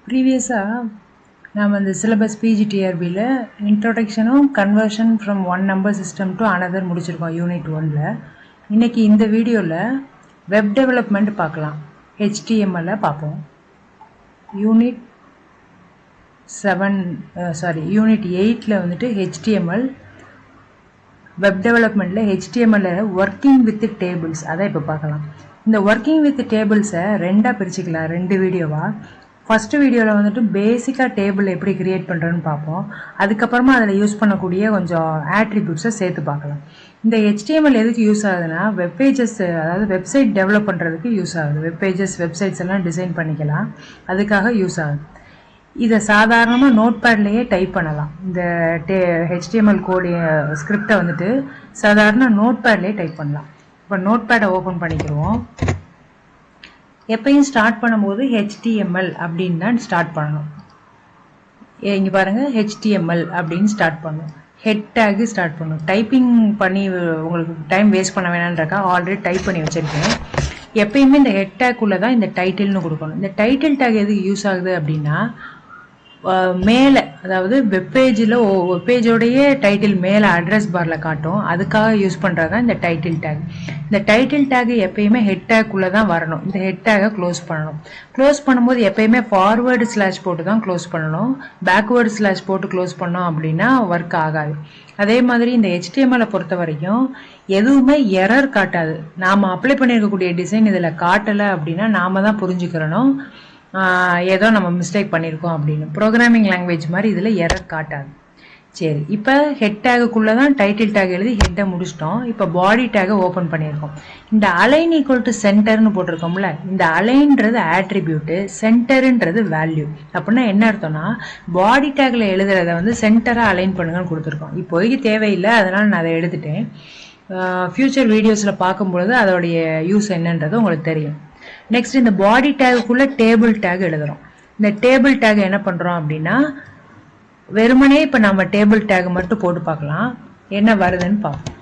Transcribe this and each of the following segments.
ப்ரீவியஸாக நாம் இந்த சிலபஸ் பிஜிடிஆர்பியில் இன்ட்ரோடக்ஷனும் conversion from one number system to another முடிச்சிருக்கோம் யூனிட் 1ல். இன்றைக்கி இந்த வீடியோவில் வெப் டெவலப்மெண்ட் பார்க்கலாம். HTML பார்ப்போம். யூனிட் 8ல் வந்துட்டு HTML வெப் டெவலப்மெண்ட்டில் HTML ஒர்க்கிங் வித் டேபிள்ஸ் அதை இப்போ பார்க்கலாம். இந்த ஒர்க்கிங் வித் டேபிள்ஸை ரெண்டாக பிரிச்சுக்கலாம், 2 வீடியோவாக. ஃபஸ்ட்டு வீடியோவில் வந்துட்டு பேசிக்காக டேபிள் எப்படி க்ரியேட் பண்ணுறோன்னு பார்ப்போம். அதுக்கப்புறமா அதில் யூஸ் பண்ணக்கூடிய கொஞ்சம் ஆட்ரிபியூட்ஸை சேர்த்து பார்க்கலாம். இந்த HTML எதுக்கு யூஸ் ஆகுதுன்னா வெப்பேஜஸ், அதாவது வெப்சைட் டெவலப் பண்ணுறதுக்கு யூஸ் ஆகுது. வெப்சைட்ஸ் எல்லாம் டிசைன் பண்ணிக்கலாம், அதுக்காக யூஸ் ஆகுது. இதை சாதாரணமாக நோட் பேட்லேயே டைப் பண்ணலாம். இந்த HTML கோடு ஸ்கிரிப்டை வந்துட்டு சாதாரண நோட் பேட்லேயே டைப் பண்ணலாம். இப்போ நோட் பேடை ஓப்பன் பண்ணிக்கிறோம். எப்பயும் ஸ்டார்ட் பண்ணும்போது HTML அப்படின்னு தான் ஸ்டார்ட் பண்ணணும். இங்கே பாருங்கள், HTML அப்படின்னு ஸ்டார்ட் பண்ணணும். ஹெட் டேக்கு ஸ்டார்ட் பண்ணணும். டைப்பிங் பண்ணி உங்களுக்கு டைம் வேஸ்ட் பண்ண வேணான்றக்கா ஆல்ரெடி டைப் பண்ணி வச்சுருக்கேன். எப்பயுமே இந்த ஹெட் டேக்குள்ளே தான் இந்த டைட்டில்னு கொடுக்கணும். இந்த டைட்டில் டேக் எதுக்கு யூஸ் ஆகுது அப்படின்னா, மேலே, அதாவது வெப்பேஜோடைய டைட்டில் மேலே அட்ரஸ் பாரில் காட்டும், அதுக்காக யூஸ் பண்ணுறது தான் இந்த டைட்டில் டேக். இந்த டைட்டில் டேக் எப்பயுமே ஹெட் டேக்குள்ளே தான் வரணும். இந்த ஹெட் டேக்கை க்ளோஸ் பண்ணணும். க்ளோஸ் பண்ணும்போது எப்பயுமே ஃபார்வேர்டு ஸ்லாஷ் போட்டு தான் க்ளோஸ் பண்ணணும். பேக்வேர்டு ஸ்லாஷ் போட்டு க்ளோஸ் பண்ணோம் அப்படின்னா ஒர்க் ஆகாது. அதே மாதிரி இந்த HTML பொறுத்த வரைக்கும் எதுவுமே எரர் காட்டாது. நாம் அப்ளை பண்ணியிருக்கக்கூடிய டிசைன் இதில் காட்டலை அப்படின்னா நாம் தான் புரிஞ்சுக்கிறணும் ஏதோ நம்ம மிஸ்டேக் பண்ணியிருக்கோம் அப்படின்னு. ப்ரோக்ராமிங் லாங்குவேஜ் மாதிரி இதில் எரர் காட்டாது. சரி, இப்போ ஹெட் டேகுக்குள்ளே தான் டைட்டில் டேக் எழுதி ஹெட்டை முடிச்சிட்டோம். இப்போ பாடி டேகை ஓப்பன் பண்ணியிருக்கோம். இந்த அலைன் ஈக்குவல் டு சென்டர்னு போட்டிருக்கோம்ல, இந்த அலைன்றது ஆட்ரிபியூட்டு, சென்டருன்றது வேல்யூ. அப்படின்னா என்ன அர்த்தம்னா, பாடி டேக்கில் எழுதுறத வந்து சென்டராக அலைன் பண்ணுங்கன்னு கொடுத்துருக்கோம். இப்போதைக்கு தேவையில்லை, அதனால் நான் அதை எடுத்துட்டேன். ஃபியூச்சர் வீடியோஸில் பார்க்கும்பொழுது அதோடைய யூஸ் என்னன்றது உங்களுக்கு தெரியும். நெக்ஸ்ட், இந்த பாடி டேகுக்குள்ளே டேபிள் டேக் எழுதுகிறோம். இந்த டேபிள் டேக் என்ன பண்ணுறோம் அப்படின்னா, வெறுமனே இப்போ நம்ம டேபிள் டேக் மட்டும் போட்டு பார்க்கலாம் என்ன வருதுன்னு பார்ப்போம்.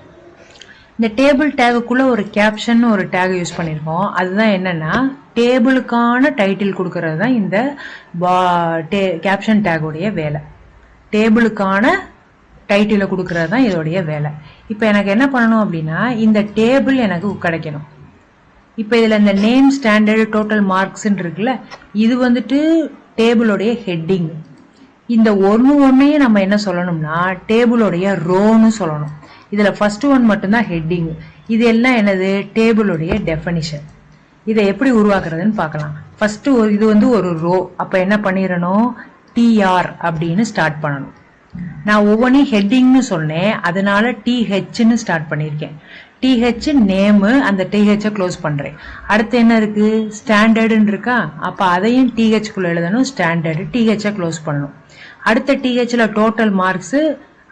இந்த டேபிள் டேகுக்குள்ளே ஒரு கேப்ஷன் ஒரு டேக் யூஸ் பண்ணியிருக்கோம். அதுதான் என்னென்னா, டேபிளுக்கான டைட்டில் கொடுக்கறது தான் இந்த கேப்ஷன் டேகுடைய வேலை. டேபிளுக்கான டைட்டிலை கொடுக்கறது தான் இதோடைய வேலை. இப்போ எனக்கு என்ன பண்ணணும் அப்படின்னா, இந்த டேபிள் எனக்கு கிடைக்கணும். இப்போ இதில் இந்த நேம், ஸ்டாண்டர்டு, டோட்டல் மார்க்ஸ்ன்னு இருக்குல்ல, இது வந்துட்டு டேபிளோடைய ஹெட்டிங். இந்த ஒன்றையும் நம்ம என்ன சொல்லணும்னா டேபிளோடைய ரோன்னு சொல்லணும். இதில் ஃபர்ஸ்ட் ஒன் மட்டும்தான் ஹெட்டிங். இது எல்லாம் என்னது, டேபிளோடைய டெஃபனிஷன். இதை எப்படி உருவாக்குறதுன்னு பார்க்கலாம். ஃபர்ஸ்ட் இது வந்து ஒரு ரோ. அப்போ என்ன பண்ணிடணும், TR அப்படின்னு ஸ்டார்ட் பண்ணணும். நான் ஒவ்வொன்றையும் ஹெட்டிங்னு சொன்னேன், அதனால THன்னு ஸ்டார்ட் பண்ணியிருக்கேன். TH நேமு, அந்த THஐ க்ளோஸ் பண்ணுறேன். அடுத்து என்ன இருக்குது, ஸ்டாண்டர்டுன்னு இருக்கா, அப்போ அதையும் THக்குள்ளே எழுதணும். ஸ்டாண்டர்டு, THஐ க்ளோஸ் பண்ணணும். அடுத்த THல டோட்டல் மார்க்ஸு,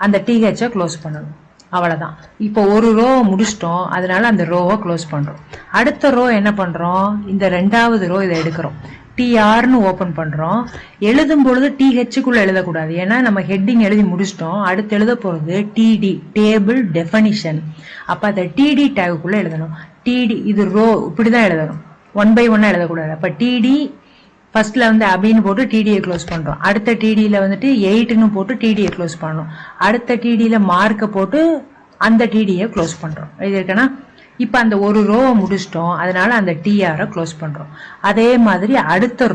அந்த THஐ க்ளோஸ் பண்ணணும். அவ்வளோதான். இப்போ ஒரு ரோவை முடிச்சிட்டோம், அதனால அந்த ரோவை க்ளோஸ் பண்ணுறோம். அடுத்த ரோ என்ன பண்ணுறோம், இந்த 2வது ரோ இதை எடுக்கிறோம். TRன்னு ஓப்பன் பண்ணுறோம். எழுதும் பொழுது THக்குள்ளே எழுதக்கூடாது, ஏன்னா நம்ம ஹெட்டிங் எழுதி முடிச்சிட்டோம். அடுத்து எழுத போகிறது TD, டேபிள் டெஃபனிஷன். அப்போ அதை TD டேகுக்குள்ளே எழுதணும். TD இது ரோ, இப்படி தான் எழுதணும், 1 by 1 எழுதக்கூடாது. அப்போ TD ஃபர்ஸ்ட்ல வந்து அப்படின்னு போட்டு TDயை க்ளோஸ் பண்ணுறோம். அடுத்த TDயில் வந்துட்டு 8ன்னு போட்டு TDயை க்ளோஸ் பண்ணணும். அடுத்த TDயில் மார்க்கை போட்டு அந்த TDயை க்ளோஸ் பண்ணுறோம். இது இருக்குன்னா, இப்போ அந்த ஒரு ரோவை முடிச்சிட்டோம், அதனால அந்த TRஐ க்ளோஸ் பண்ணுறோம். அதே மாதிரி அடுத்த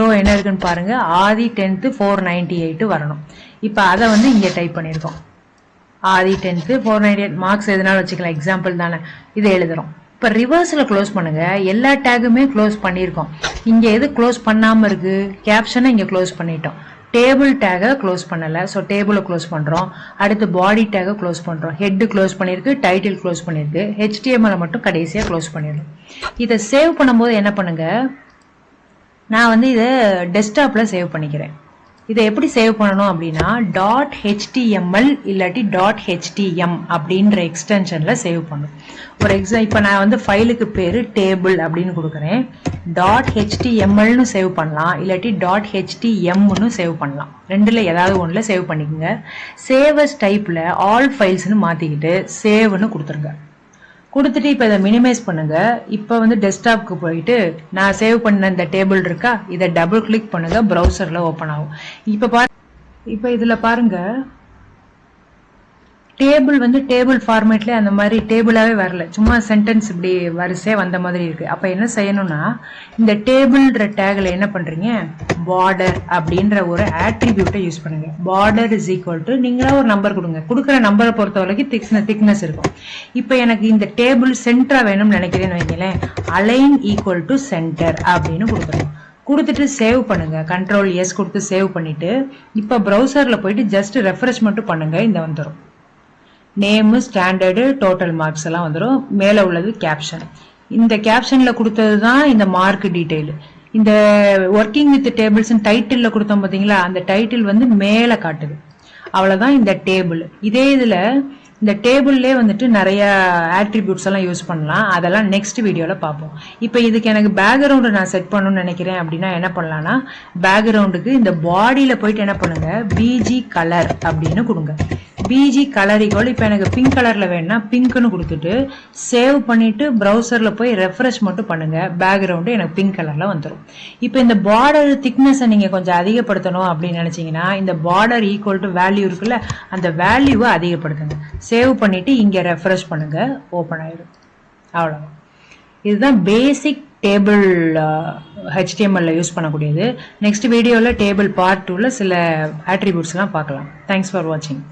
ரோ என்ன இருக்குன்னு பாருங்க, ஆதி 10th 498 வரணும். இப்போ அதை வந்து இங்கே டைப் பண்ணியிருக்கோம். ஆதி 10th 498 மார்க்ஸ் எதனால வச்சுக்கலாம், எக்ஸாம்பிள் தானே, இதை எழுதுறோம். இப்போ ரிவர்ஸில் க்ளோஸ் பண்ணுங்க. எல்லா டேகுமே க்ளோஸ் பண்ணியிருக்கோம். இங்கே எது க்ளோஸ் பண்ணாமல் இருக்கு, கேப்ஷனை இங்கே க்ளோஸ் பண்ணிட்டோம். டேபிள் டேகை க்ளோஸ் பண்ணலை, ஸோ டேபிளை க்ளோஸ் பண்ணுறோம். அடுத்து பாடி டேகை க்ளோஸ் பண்ணுறோம். ஹெட்டு க்ளோஸ் பண்ணியிருக்கு, டைட்டில் க்ளோஸ் பண்ணியிருக்கு. HTML மட்டும் கடைசியாக க்ளோஸ் பண்ணிடுறோம். இதை சேவ் பண்ணும்போது என்ன பண்ணுங்க, நான் வந்து இதை டெஸ்க்டாப்பில் சேவ் பண்ணிக்கிறேன். இதை எப்படி சேவ் பண்ணணும் அப்படின்னா, .html இல்லாட்டி .htm அப்படின்ற எக்ஸ்டென்ஷனில் சேவ் பண்ணும். ஒரு இப்போ நான் வந்து ஃபைலுக்கு பேர் டேபிள் அப்படின்னு கொடுக்குறேன். .htmlனு சேவ் பண்ணலாம், இல்லாட்டி .htmனு சேவ் பண்ணலாம். ரெண்டில் ஏதாவது ஒன்றில் சேவ் பண்ணிக்கோங்க. சேவஸ் டைப்பில் ஆல் ஃபைல்ஸ்னு மாற்றிக்கிட்டு சேவ்னு கொடுத்துருங்க. கொடுத்துட்டு இப்போ இதை மினிமைஸ் பண்ணுங்க. இப்போ வந்து டெஸ்க்டாப்க்கு போயிட்டு நான் சேவ் பண்ண இந்த டேபிள் இருக்கா, இதை டபுள் கிளிக் பண்ணுங்க, ப்ரௌசர்ல ஓப்பன் ஆகும். இப்போ இதுல பாருங்க, டேபிள் வந்து டேபிள் ஃபார்மேட்ல அந்த மாதிரி டேபிளாவே வரல, சும்மா சென்டென்ஸ் இப்படி வரிசையா வந்த மாதிரி இருக்கு. அப்ப என்ன செய்யணும்னா, இந்த டேபிள்ன்ற டேக்ல என்ன பண்றீங்க, பார்டர் அப்படின்ற ஒரு ஆட்ரிபியூட்டை யூஸ் பண்ணுங்க. பார்டர் இஸ் ஈக்குவல் டு நீங்களா ஒரு நம்பர் கொடுங்க. கொடுக்குற நம்பரை பொறுத்த வரைக்கும் திக்னஸ் இருக்கும். இப்போ எனக்கு இந்த டேபிள் சென்டரா வேணும்னு நினைக்கிறேன்னு வைங்களேன், அலைன் ஈக்குவல் டு சென்டர் அப்படின்னு கொடுக்குறேன். கொடுத்துட்டு சேவ் பண்ணுங்க, கண்ட்ரோல் எஸ் கொடுத்து சேவ் பண்ணிட்டு இப்போ ப்ரௌசர்ல போயிட்டு ஜஸ்ட் ரெஃப்ரெஷ் மட்டும் பண்ணுங்க. இந்த வந்துடும் நேமு, ஸ்டாண்டர்டு, டோட்டல் மார்க்ஸ் எல்லாம் வந்துடும். மேலே உள்ளது கேப்ஷன். இந்த கேப்ஷன்ல கொடுத்தது தான் இந்த மார்க் டீடைல். இந்த ஒர்க்கிங் வித் டேபிள்ஸ் டைட்டில் கொடுத்தோம் பார்த்தீங்களா, அந்த டைட்டில் வந்து மேலே காட்டுது. அவ்வளோதான் இந்த டேபிள். இதே இதில் இந்த டேபிள்லேயே வந்துட்டு நிறைய ஆட்ரிபியூட்ஸ் எல்லாம் யூஸ் பண்ணலாம். அதெல்லாம் நெக்ஸ்ட் வீடியோவில் பார்ப்போம். இப்போ இதுக்கு எனக்கு பேக்ரவுண்டு நான் செட் பண்ணணும்னு நினைக்கிறேன் அப்படின்னா என்ன பண்ணலாம்னா, பேக்ரவுண்டுக்கு இந்த பாடியில் போயிட்டு என்ன பண்ணுங்க, பிஜி கலர் அப்படின்னு கொடுங்க. பிஜி கலர் ஈக்குவல், இப்போ எனக்கு பிங்க் கலர்ல வேணும்னா பிங்க்னு கொடுத்துட்டு சேவ் பண்ணிட்டு ப்ரௌசர்ல போய் ரெஃப்ரெஷ் மட்டும் பண்ணுங்க, பேக்ரவுண்டு எனக்கு பிங்க் கலர்ல வந்துடும். இப்போ இந்த பார்டர் திக்னஸை நீங்க கொஞ்சம் அதிகப்படுத்தணும் அப்படின்னு நினைச்சீங்கன்னா, இந்த பார்டர் ஈக்குவல் டு வேல்யூ இருக்குல்ல, அந்த வேல்யூவை அதிகப்படுத்துங்க. சேவ் பண்ணிட்டு இங்க ரெஃப்ரெஷ் பண்ணுங்க, ஓப்பன் ஆயிடும். அவ்வளவுதான். இதுதான் பேசிக் டேபிள் HTML யூஸ் பண்ணக்கூடியது. நெக்ஸ்ட் வீடியோவில் டேபிள் பார்ட் 2ல சில ஆட்ரிபியூட்ஸ்லாம் பார்க்கலாம். தேங்க்ஸ் ஃபார் வாட்சிங்.